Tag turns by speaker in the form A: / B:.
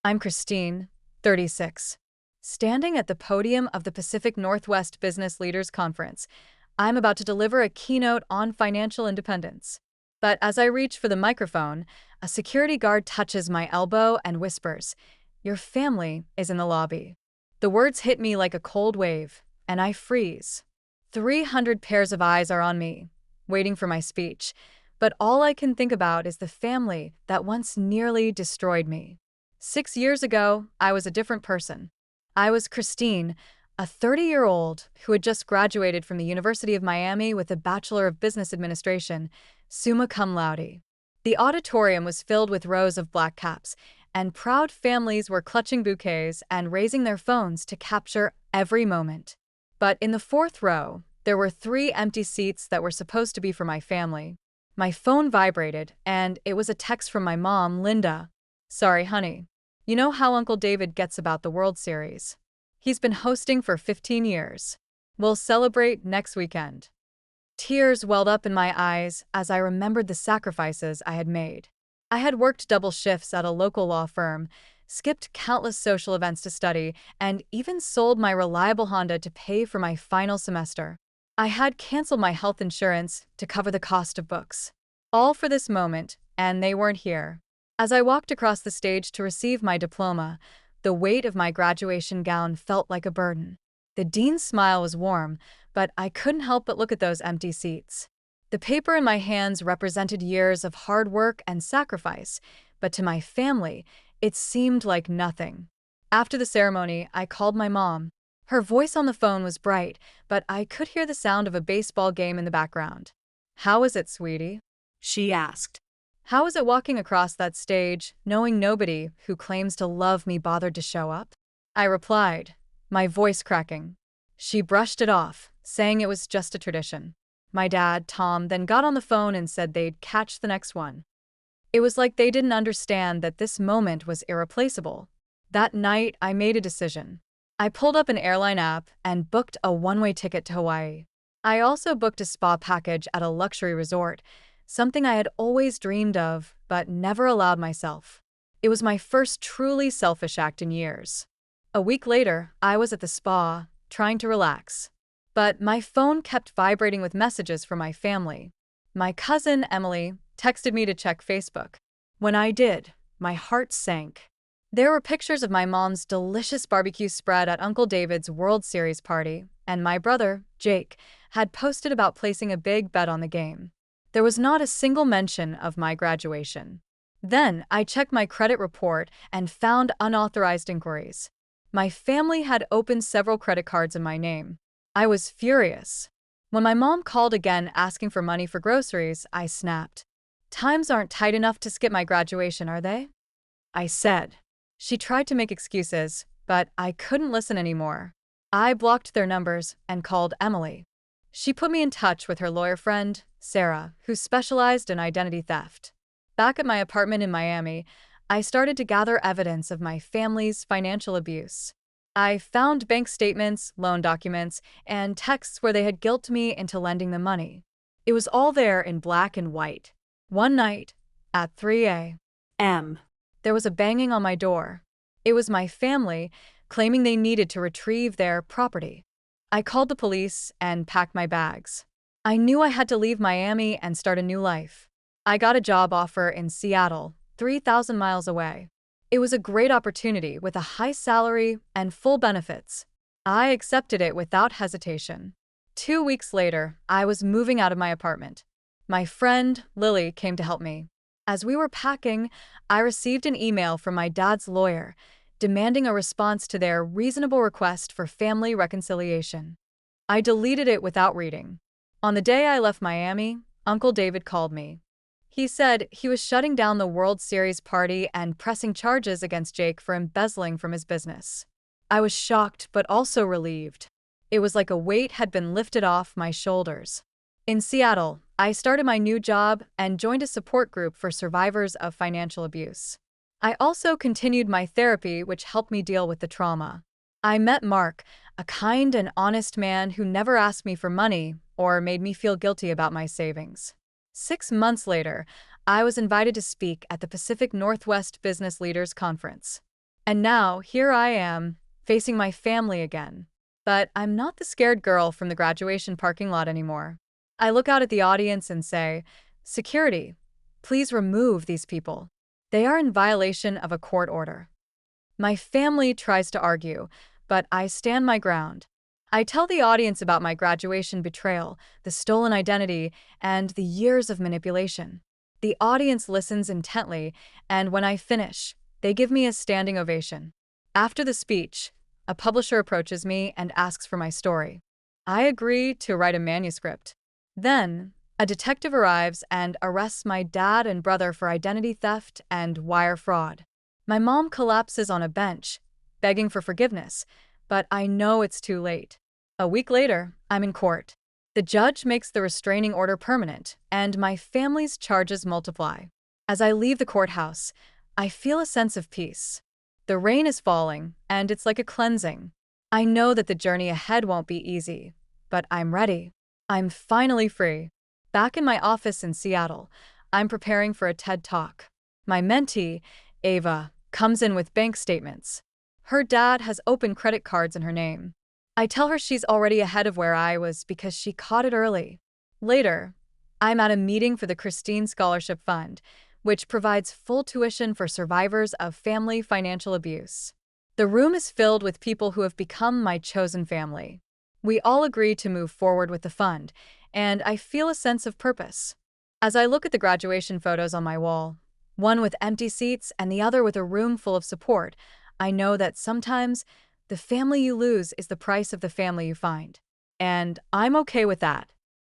A: I'm Christine, 36. Standing at the podium of the Pacific Northwest Business Leaders Conference, I'm about to deliver a keynote on financial independence. But as I reach for the microphone, a security guard touches my elbow and whispers, "Your family is in the lobby." The words hit me like a cold wave, and I freeze. 300 pairs of eyes are on me, waiting for my speech, but all I can think about is the family that once nearly destroyed me. 6 years ago, I was a different person. I was Christine, a 30-year-old who had just graduated from the University of Miami with a Bachelor of Business Administration, summa cum laude. The auditorium was filled with rows of black caps, and proud families were clutching bouquets and raising their phones to capture every moment. But in the fourth row, there were 3 empty seats that were supposed to be for my family. My phone vibrated, and it was a text from my mom, Linda. "Sorry, honey. You know how Uncle David gets about the World Series. He's been hosting for 15 years. We'll celebrate next weekend." Tears welled up in my eyes as I remembered the sacrifices I had made. I had worked double shifts at a local law firm, skipped countless social events to study, and even sold my reliable Honda to pay for my final semester. I had canceled my health insurance to cover the cost of books. All for this moment, and they weren't here. As I walked across the stage to receive my diploma, the weight of my graduation gown felt like a burden. The dean's smile was warm, but I couldn't help but look at those empty seats. The paper in my hands represented years of hard work and sacrifice, but to my family, it seemed like nothing. After the ceremony, I called my mom. Her voice on the phone was bright, but I could hear the sound of a baseball game in the background. "How is it, sweetie?" she asked. How is it walking across that stage, knowing nobody who claims to love me bothered to show up? I replied, my voice cracking. She brushed it off, saying it was just a tradition. My dad, Tom, then got on the phone and said they'd catch the next one. It was like they didn't understand that this moment was irreplaceable. That night, I made a decision. I pulled up an airline app and booked a one-way ticket to Hawaii. I also booked a spa package at a luxury resort, something I had always dreamed of, but never allowed myself. It was my first truly selfish act in years. A week later, I was at the spa, trying to relax. But my phone kept vibrating with messages from my family. My cousin, Emily, texted me to check Facebook. When I did, my heart sank. There were pictures of my mom's delicious barbecue spread at Uncle David's World Series party, and my brother, Jake, had posted about placing a big bet on the game. There was not a single mention of my graduation. Then I checked my credit report and found unauthorized inquiries. My family had opened several credit cards in my name. I was furious. When my mom called again asking for money for groceries, I snapped. "Times aren't tight enough to skip my graduation, are they?" I said. She tried to make excuses, but I couldn't listen anymore. I blocked their numbers and called Emily. She put me in touch with her lawyer friend, Sarah, who specialized in identity theft. Back at my apartment in Miami, I started to gather evidence of my family's financial abuse. I found bank statements, loan documents, and texts where they had guilted me into lending them money. It was all there in black and white. One night, at 3 a.m., there was a banging on my door. It was my family, claiming they needed to retrieve their property. I called the police and packed my bags. I knew I had to leave Miami and start a new life. I got a job offer in Seattle, 3,000 miles away. It was a great opportunity with a high salary and full benefits. I accepted it without hesitation. 2 weeks later, I was moving out of my apartment. My friend, Lily, came to help me. As we were packing, I received an email from my dad's lawyer, demanding a response to their reasonable request for family reconciliation. I deleted it without reading. On the day I left Miami, Uncle David called me. He said he was shutting down the World Series party and pressing charges against Jake for embezzling from his business. I was shocked but also relieved. It was like a weight had been lifted off my shoulders. In Seattle, I started my new job and joined a support group for survivors of financial abuse. I also continued my therapy, which helped me deal with the trauma. I met Mark, a kind and honest man who never asked me for money or made me feel guilty about my savings. 6 months later, I was invited to speak at the Pacific Northwest Business Leaders Conference. And now, here I am, facing my family again. But I'm not the scared girl from the graduation parking lot anymore. I look out at the audience and say, "Security, please remove these people. They are in violation of a court order." My family tries to argue, but I stand my ground. I tell the audience about my graduation betrayal, the stolen identity, and the years of manipulation. The audience listens intently, and when I finish, they give me a standing ovation. After the speech, a publisher approaches me and asks for my story. I agree to write a manuscript. Then, a detective arrives and arrests my dad and brother for identity theft and wire fraud. My mom collapses on a bench, begging for forgiveness, but I know it's too late. A week later, I'm in court. The judge makes the restraining order permanent, and my family's charges multiply. As I leave the courthouse, I feel a sense of peace. The rain is falling, and it's like a cleansing. I know that the journey ahead won't be easy, but I'm ready. I'm finally free. Back in my office in Seattle, I'm preparing for a TED Talk. My mentee, Ava, comes in with bank statements. Her dad has open credit cards in her name. I tell her she's already ahead of where I was because she caught it early. Later, I'm at a meeting for the Christine Scholarship Fund, which provides full tuition for survivors of family financial abuse. The room is filled with people who have become my chosen family. We all agree to move forward with the fund, and I feel a sense of purpose. As I look at the graduation photos on my wall, one with empty seats and the other with a room full of support, I know that sometimes the family you lose is the price of the family you find. And I'm okay with that.